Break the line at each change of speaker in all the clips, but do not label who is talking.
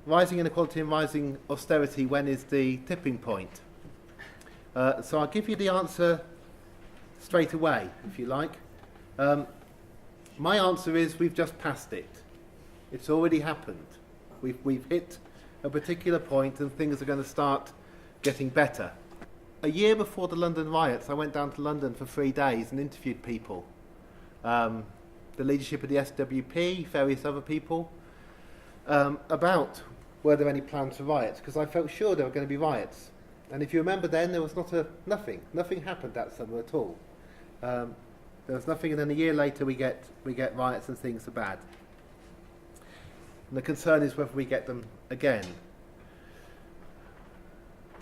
rising inequality and rising austerity, when is the tipping point? So I'll give you the answer straight away, if you like. My answer is we've just passed it. It's already happened. We've hit a particular point and things are going to start getting better. A year before the London riots, I went down to London for 3 days and interviewed people. The leadership of the SWP, various other people, about were there any plans for riots, because I felt sure there were going to be riots. And if you remember then, there was nothing. Nothing happened that summer at all. There was nothing, and then a year later we get riots and things are bad. And the concern is whether we get them again.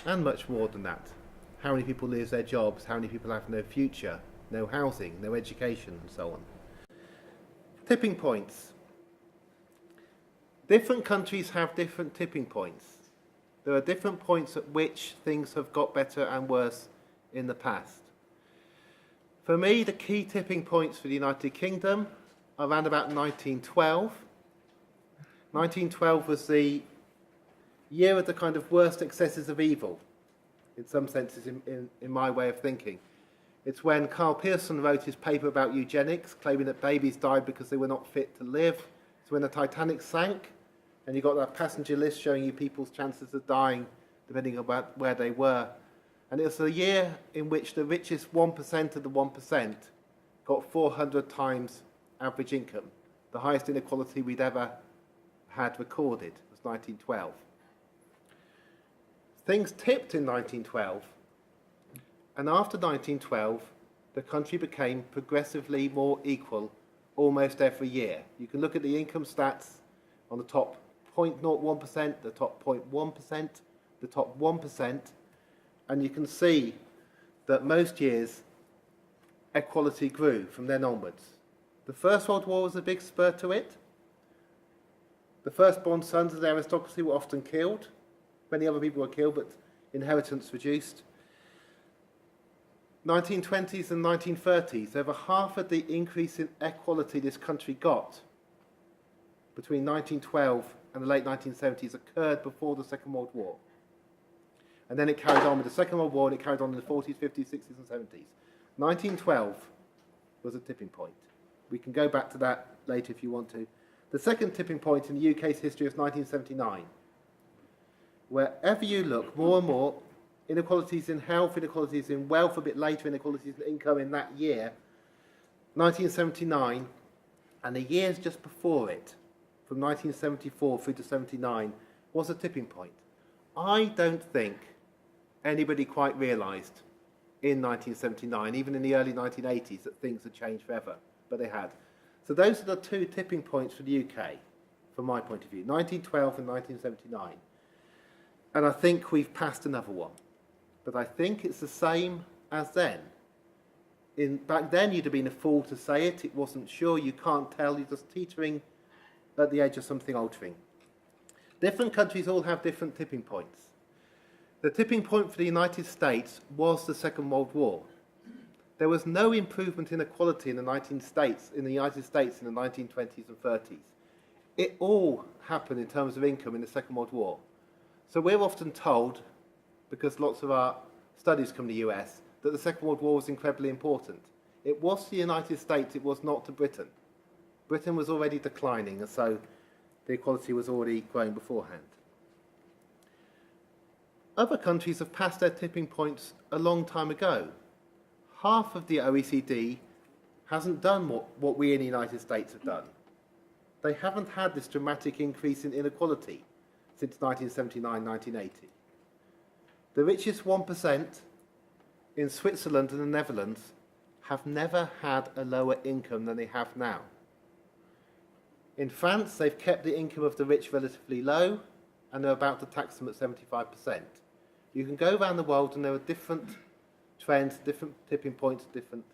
And much more than that. How many people lose their jobs, how many people have no future, no housing, no education, and so on. Tipping points. Different countries have different tipping points. There are different points at which things have got better and worse in the past. For me, the key tipping points for the United Kingdom are around about 1912. 1912 was the year of the kind of worst excesses of evil, in some senses, in my way of thinking. It's when Karl Pearson wrote his paper about eugenics, claiming that babies died because they were not fit to live. It's when the Titanic sank, and you got that passenger list showing you people's chances of dying, depending on where they were. And it was a year in which the richest 1% of the 1% got 400 times average income. The highest inequality we'd ever had recorded was 1912. Things tipped in 1912, and after 1912, the country became progressively more equal almost every year. You can look at the income stats on the top 0.01%, the top 0.1%, the top 1%, and you can see that most years equality grew from then onwards. The First World War was a big spur to it. The firstborn sons of the aristocracy were often killed. Many other people were killed, but inheritance reduced. 1920s and 1930s, over half of the increase in equality this country got between 1912 and the late 1970s occurred before the Second World War. And then it carried on with the Second World War, and it carried on in the 40s, 50s, 60s and 70s. 1912 was a tipping point. We can go back to that later if you want to. The second tipping point in the UK's history is 1979. Wherever you look, more and more inequalities in health, inequalities in wealth, a bit later inequalities in income in that year, 1979, and the years just before it, from 1974 through to 79, was a tipping point. I don't think anybody quite realised in 1979, even in the early 1980s, that things had changed forever, but they had. So those are the two tipping points for the UK, from my point of view, 1912 and 1979. And I think we've passed another one. But I think it's the same as then. Back then, you'd have been a fool to say it. It wasn't sure. You can't tell. You're just teetering at the edge of something altering. Different countries all have different tipping points. The tipping point for the United States was the Second World War. There was no improvement in equality in the United States in the 1920s and 30s. It all happened in terms of income in the Second World War. So we're often told, because lots of our studies come to the US, that the Second World War was incredibly important. It was to the United States, it was not to Britain. Britain was already declining, and so the equality was already growing beforehand. Other countries have passed their tipping points a long time ago. Half of the OECD hasn't done what we in the United States have done. They haven't had this dramatic increase in inequality since 1979, 1980. The richest 1% in Switzerland and the Netherlands have never had a lower income than they have now. In France, they've kept the income of the rich relatively low, and they're about to tax them at 75%. You can go around the world and there are different trends, different tipping points, different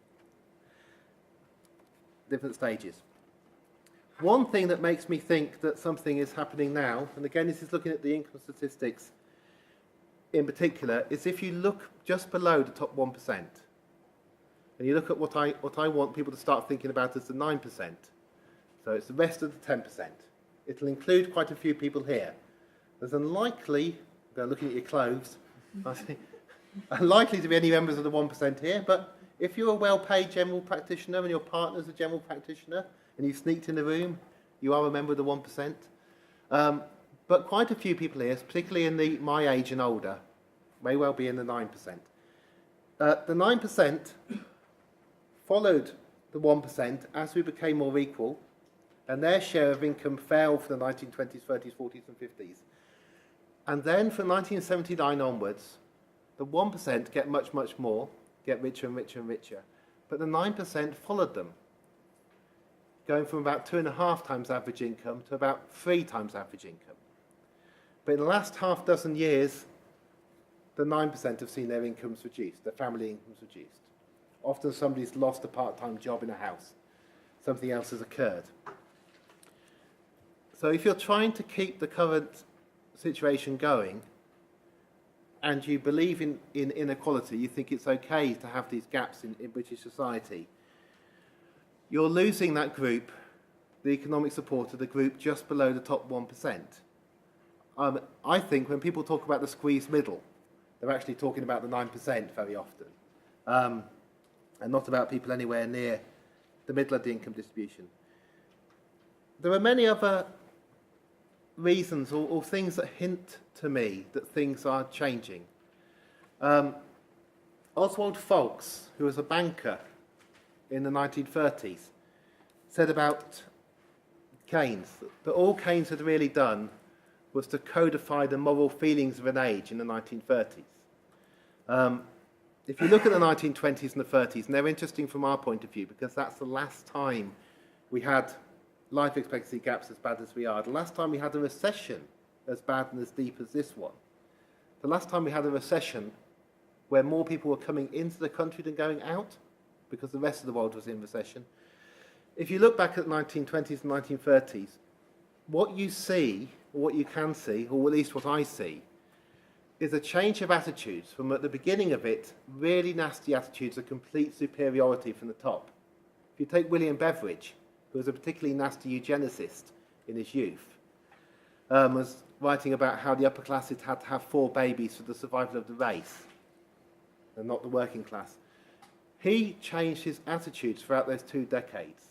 stages. One thing that makes me think that something is happening now, and again this is looking at the income statistics in particular, is if you look just below the top 1%, and you look at what I want people to start thinking about as the 9%. So it's the rest of the 10%. It'll include quite a few people here. there's unlikely, looking at your clothes, unlikely to be any members of the 1% here, but if you're a well-paid general practitioner and your partner's a general practitioner and you sneaked in the room, you are a member of the 1%. But quite a few people here, particularly in my age and older, may well be in the 9%. The 9% followed the 1% as we became more equal, and their share of income fell for the 1920s, 30s, 40s and 50s. And then from 1979 onwards, the 1% get much, much more, get richer and richer and richer. But the 9% followed them, going from about 2.5 times average income to about 3 times average income. But in the last half dozen years, the 9% have seen their incomes reduced, their family incomes reduced. Often somebody's lost a part-time job in a house. Something else has occurred. So if you're trying to keep the current situation going, and you believe in inequality, you think it's okay to have these gaps in British society, you're losing that group, the economic support of the group just below the top 1%. I think when people talk about the squeezed middle, they're actually talking about the 9% very often, and not about people anywhere near the middle of the income distribution. There are many other reasons or things that hint to me that things are changing. Oswald Folks, who was a banker in the 1930s, said about Keynes that all Keynes had really done was to codify the moral feelings of an age in the 1930s. If you look at the 1920s and the 30s, and they're interesting from our point of view because that's the last time we had life expectancy gaps as bad as we are. The last time we had a recession as bad and as deep as this one. The last time we had a recession where more people were coming into the country than going out because the rest of the world was in recession. If you look back at the 1920s and 1930s, what you see, or what you can see, or at least what I see, is a change of attitudes from at the beginning of it, really nasty attitudes of complete superiority from the top. If you take William Beveridge, who was a particularly nasty eugenicist in his youth, was writing about how the upper classes had to have 4 babies for the survival of the race, and not the working class. He changed his attitudes throughout those 2 decades,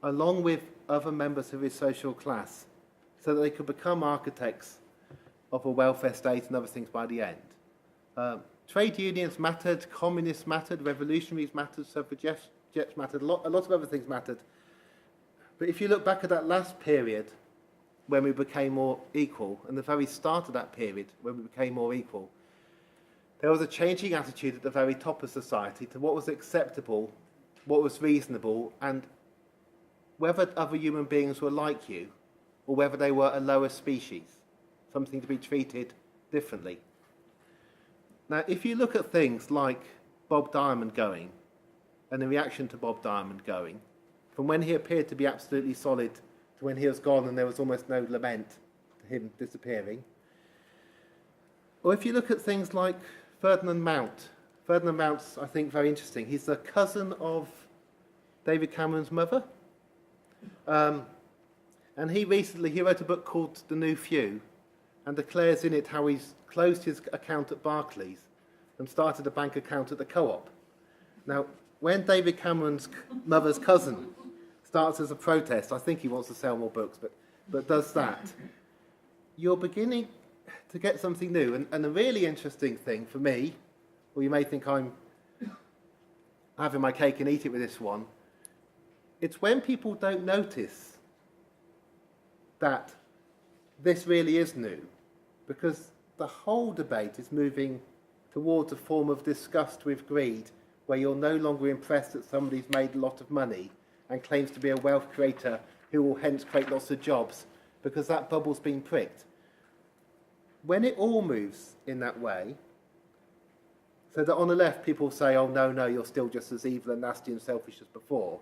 along with other members of his social class, so that they could become architects of a welfare state and other things by the end. Trade unions mattered, communists mattered, revolutionaries mattered, suffragettes mattered, a lot of other things mattered. But if you look back at that last period when we became more equal, and the very start of that period when we became more equal, there was a changing attitude at the very top of society to what was acceptable, what was reasonable, and whether other human beings were like you or whether they were a lower species, something to be treated differently. Now, if you look at things like Bob Diamond going and the reaction to Bob Diamond going, from when he appeared to be absolutely solid to when he was gone and there was almost no lament to him disappearing, or if you look at things like Ferdinand Mount. Ferdinand Mount's, I think, very interesting. He's the cousin of David Cameron's mother. And he wrote a book called The New Few and declares in it how he's closed his account at Barclays and started a bank account at the Co-op. Now, when David Cameron's mother's cousin starts as a protest, I think he wants to sell more books, but does that, you're beginning to get something new. And a really interesting thing for me, or you may think I'm having my cake and eat it with this one, it's when people don't notice that this really is new, because the whole debate is moving towards a form of disgust with greed, where you're no longer impressed that somebody's made a lot of money and claims to be a wealth creator who will hence create lots of jobs, because that bubble's been pricked. When it all moves in that way, so that on the left people say, oh no, you're still just as evil and nasty and selfish as before,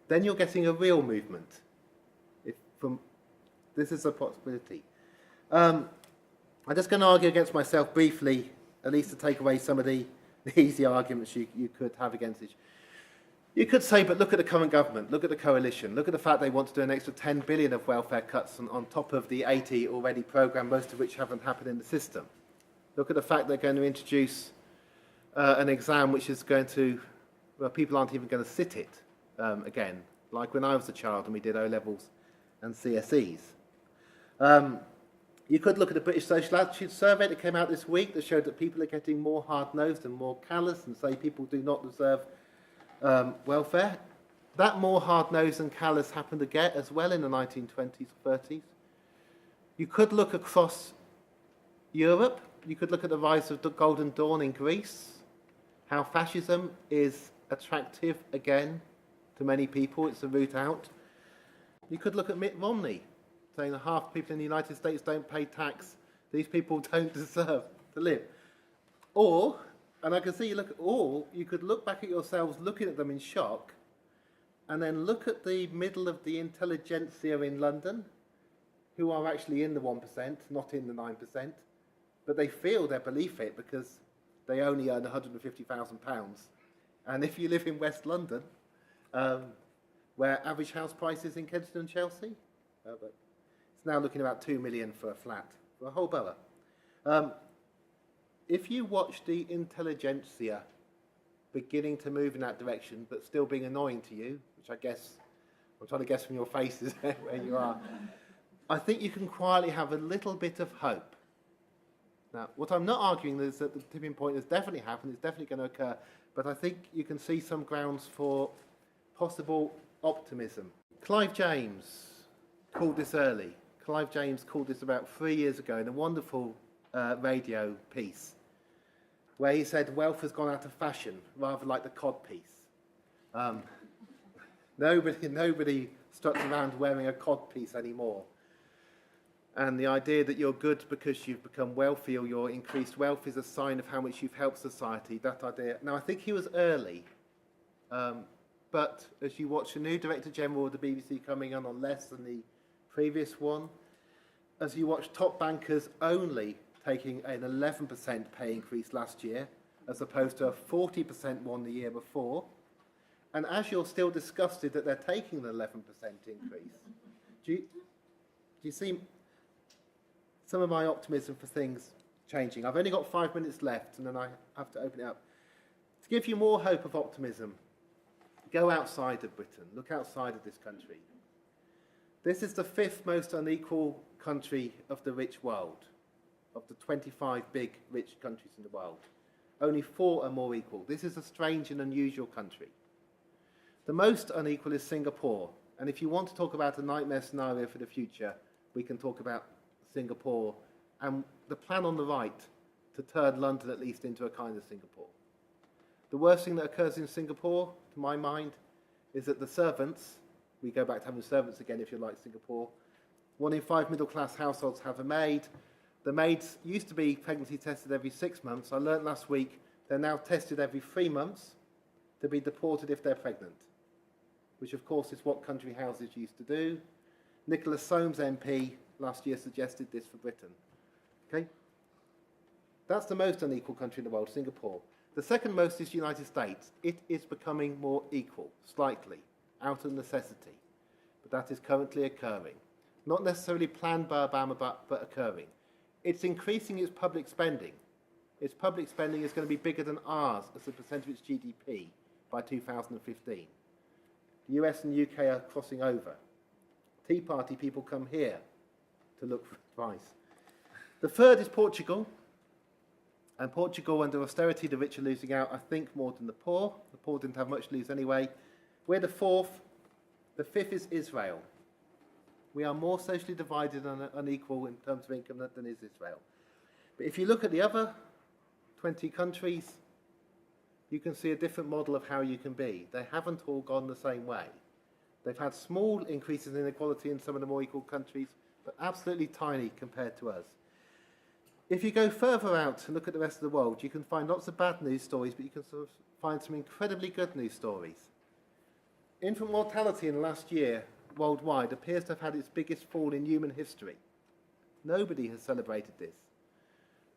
then you're getting a real movement. This is a possibility. I'm just going to argue against myself briefly, at least to take away some of the easy arguments you could have against it. You could say, but look at the current government, look at the coalition, look at the fact they want to do an extra 10 billion of welfare cuts on top of the 80 already programmed, most of which haven't happened in the system. Look at the fact they're going to introduce an exam which is going to, well, people aren't even going to sit it again, like when I was a child and we did O-levels and CSEs. You could look at the British Social Attitude Survey that came out this week that showed that people are getting more hard-nosed and more callous and say people do not deserve welfare. That more hard-nosed and callous happened again as well in the 1920s or 30s. You could look across Europe. You could look at the rise of the Golden Dawn in Greece, how fascism is attractive again to many people. It's a route out. You could look at Mitt Romney, saying that half the people in the United States don't pay tax. These people don't deserve to live. Or, and I can see you look at all, you could look back at yourselves looking at them in shock, and then look at the middle of the intelligentsia in London, who are actually in the 1%, not in the 9%, but they feel they believe it because they only earn £150,000. And if you live in West London, where average house prices in Kensington and Chelsea, but it's now looking about 2 million for a flat, for a whole borough. If you watch the intelligentsia beginning to move in that direction, but still being annoying to you, which I guess, I'm trying to guess from your faces where you are, I think you can quietly have a little bit of hope. Now, what I'm not arguing is that the tipping point has definitely happened, it's definitely going to occur, but I think you can see some grounds for possible optimism. Clive James called this early. Clive James called this about 3 years ago in a wonderful radio piece where he said wealth has gone out of fashion, rather like the cod piece. Nobody struts around wearing a cod piece anymore. And the idea that you're good because you've become wealthy or your increased wealth is a sign of how much you've helped society, that idea. Now, I think he was early, but as you watch the new Director General of the BBC coming on less than the previous one, as you watch top bankers only taking an 11% pay increase last year, as opposed to a 40% one the year before, and as you're still disgusted that they're taking an 11% increase, do you see some of my optimism for things changing? I've only got 5 minutes left, and then I have to open it up. To give you more hope of optimism, go outside of Britain, look outside of this country. This is the 5th most unequal country of the rich world, of the 25 big rich countries in the world. Only 4 are more equal. This is a strange and unusual country. The most unequal is Singapore, and if you want to talk about a nightmare scenario for the future, we can talk about Singapore and the plan on the right to turn London at least into a kind of Singapore. The worst thing that occurs in Singapore, to my mind, is that the servants, we go back to having servants again if you like Singapore, 1 in 5 middle-class households have a maid. The maids used to be pregnancy tested every 6 months. I learnt last week they're now tested every 3 months to be deported if they're pregnant, which of course is what country houses used to do. Nicholas Soames MP last year suggested this for Britain. Okay? That's the most unequal country in the world, Singapore. The second most is the United States. It is becoming more equal, slightly, out of necessity. But that is currently occurring. Not necessarily planned by Obama, but occurring. It's increasing its public spending. Its public spending is going to be bigger than ours as a percentage of its GDP by 2015. The US and the UK are crossing over. Tea Party people come here to look for advice. The third is Portugal. And Portugal, under austerity, the rich are losing out, I think, more than the poor. The poor didn't have much to lose anyway. We're the fourth. The fifth is Israel. We are more socially divided and unequal in terms of income than is Israel. But if you look at the other 20 countries, you can see a different model of how you can be. They haven't all gone the same way. They've had small increases in inequality in some of the more equal countries, but absolutely tiny compared to us. If you go further out and look at the rest of the world, you can find lots of bad news stories, but you can sort of find some incredibly good news stories. Infant mortality in the last year worldwide appears to have had its biggest fall in human history. Nobody has celebrated this.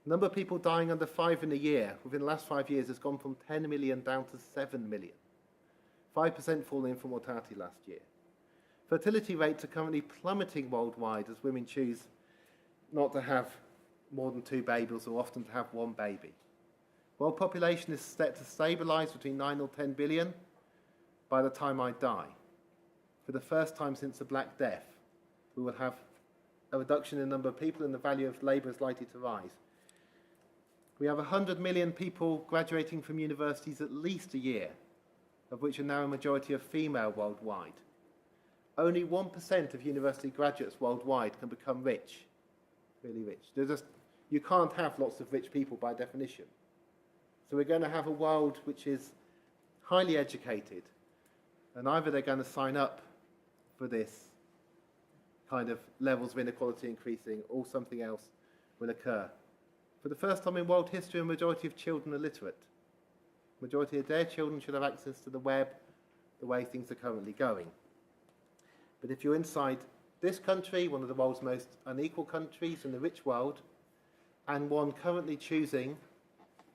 The number of people dying under 5 in a year within the last 5 years has gone from 10 million down to 7 million. 5% fall in infant mortality last year. Fertility rates are currently plummeting worldwide as women choose not to have more than 2 babies or often to have 1 baby. World population is set to stabilise between 9 or 10 billion by the time I die. For the first time since the Black Death, we will have a reduction in the number of people and the value of labour is likely to rise. We have 100 million people graduating from universities at least a year, of which a narrow majority are female worldwide. Only 1% of university graduates worldwide can become rich, really rich. You can't have lots of rich people by definition. So we're going to have a world which is highly educated, and either they're going to sign up for this kind of levels of inequality increasing, or something else will occur. For the first time in world history, a majority of children are literate. The majority of their children should have access to the web the way things are currently going. But if you're inside this country, one of the world's most unequal countries in the rich world, and one currently choosing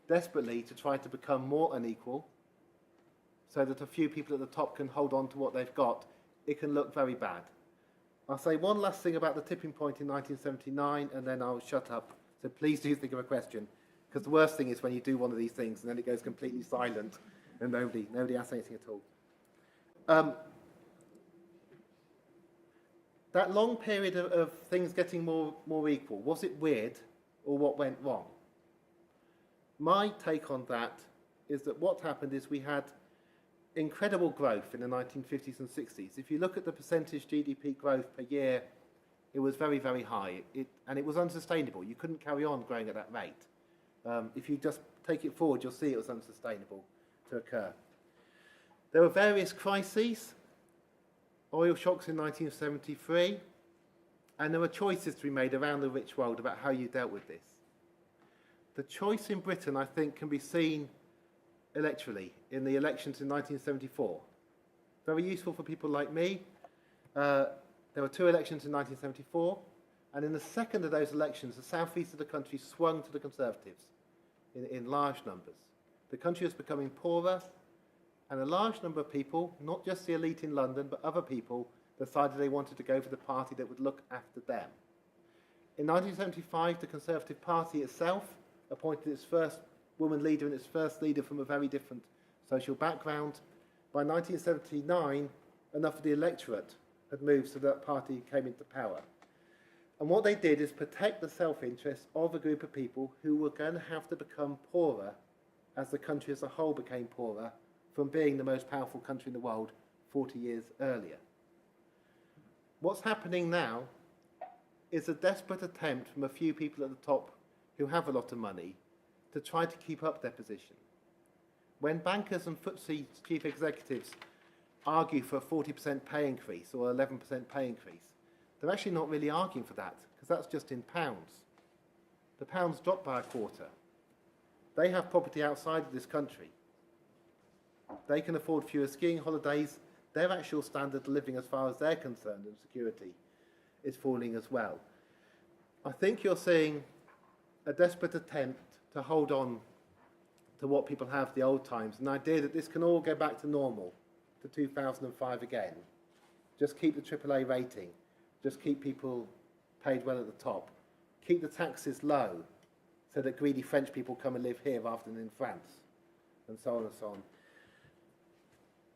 desperately to try to become more unequal, so that a few people at the top can hold on to what they've got, it can look very bad. I'll say one last thing about the tipping point in 1979, and then I'll shut up. So please do think of a question, because the worst thing is when you do one of these things and then it goes completely silent and nobody asks anything at all. That long period of things getting more equal, was it weird or what went wrong? My take on that is that what happened is we had incredible growth in the 1950s and 60s. If you look at the percentage GDP growth per year, it was very, very high, and it was unsustainable. You couldn't carry on growing at that rate. If you just take it forward, you'll see it was unsustainable to occur. There were various crises, oil shocks in 1973, and there were choices to be made around the rich world about how you dealt with this. The choice in Britain, I think, can be seen electorally in the elections in 1974. Very useful for people like me. There were 2 elections in 1974, and in the second of those elections, the southeast of the country swung to the Conservatives in large numbers. The country was becoming poorer, and a large number of people, not just the elite in London, but other people, decided they wanted to go for the party that would look after them. In 1975, the Conservative Party itself appointed its first woman leader and its first leader from a very different social background. By 1979, enough of the electorate had moved so that party came into power. And what they did is protect the self-interest of a group of people who were going to have to become poorer as the country as a whole became poorer from being the most powerful country in the world 40 years earlier. What's happening now is a desperate attempt from a few people at the top who have a lot of money to try to keep up their position. When bankers and FTSE chief executives argue for a 40% pay increase or 11% pay increase, they're actually not really arguing for that, because that's just in pounds. The pound's dropped by a quarter. They have property outside of this country. They can afford fewer skiing holidays. Their actual standard of living, as far as they're concerned, and security, is falling as well. I think you're seeing a desperate attempt to hold on to what people have the old times, an idea that this can all go back to normal, to 2005 again. Just keep the AAA rating. Just keep people paid well at the top. Keep the taxes low so that greedy French people come and live here rather than in France, and so on and so on.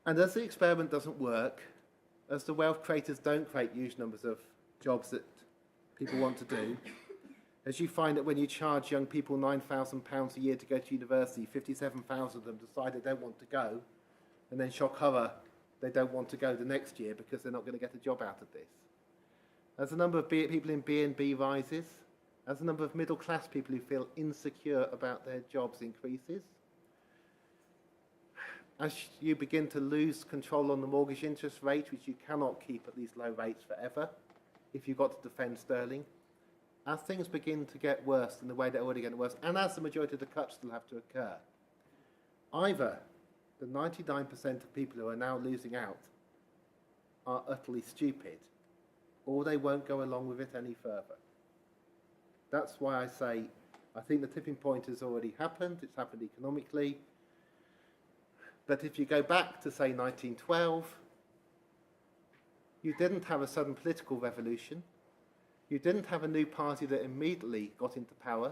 And as the experiment doesn't work, as the wealth creators don't create huge numbers of jobs that people want to do, as you find that when you charge young people £9,000 a year to go to university, 57,000 of them decide they don't want to go, and then shock horror, they don't want to go the next year because they're not going to get a job out of this. As the number of people in B&B rises, as the number of middle-class people who feel insecure about their jobs increases, as you begin to lose control on the mortgage interest rate, which you cannot keep at these low rates forever, if you've got to defend sterling, as things begin to get worse in the way they're already getting worse, and as the majority of the cuts still have to occur, either the 99% of people who are now losing out are utterly stupid, or they won't go along with it any further. That's why I say I think the tipping point has already happened. It's happened economically. But if you go back to, say, 1912, you didn't have a sudden political revolution. You didn't have a new party that immediately got into power.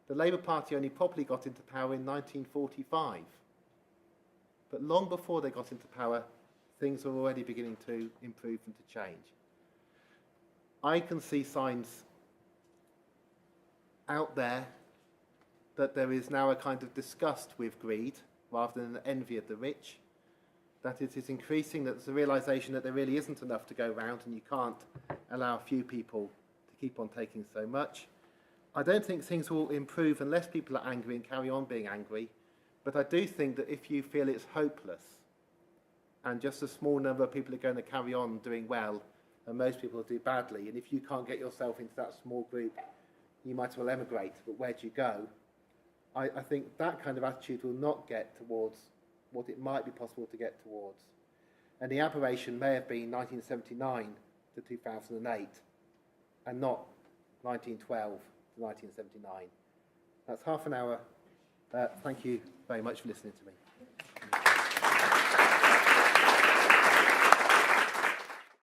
The Labour Party only properly got into power in 1945. But long before they got into power, things were already beginning to improve and to change. I can see signs out there that there is now a kind of disgust with greed rather than an envy of the rich, that it is increasing, that there's a realisation that there really isn't enough to go around and you can't allow a few people to keep on taking so much. I don't think things will improve unless people are angry and carry on being angry, but I do think that if you feel it's hopeless and just a small number of people are going to carry on doing well and most people will do badly, and if you can't get yourself into that small group, you might as well emigrate, but where do you go? I think that kind of attitude will not get towards what it might be possible to get towards. And the aberration may have been 1979 to 2008 and not 1912 to 1979. That's half an hour. Thank you very much for listening to me.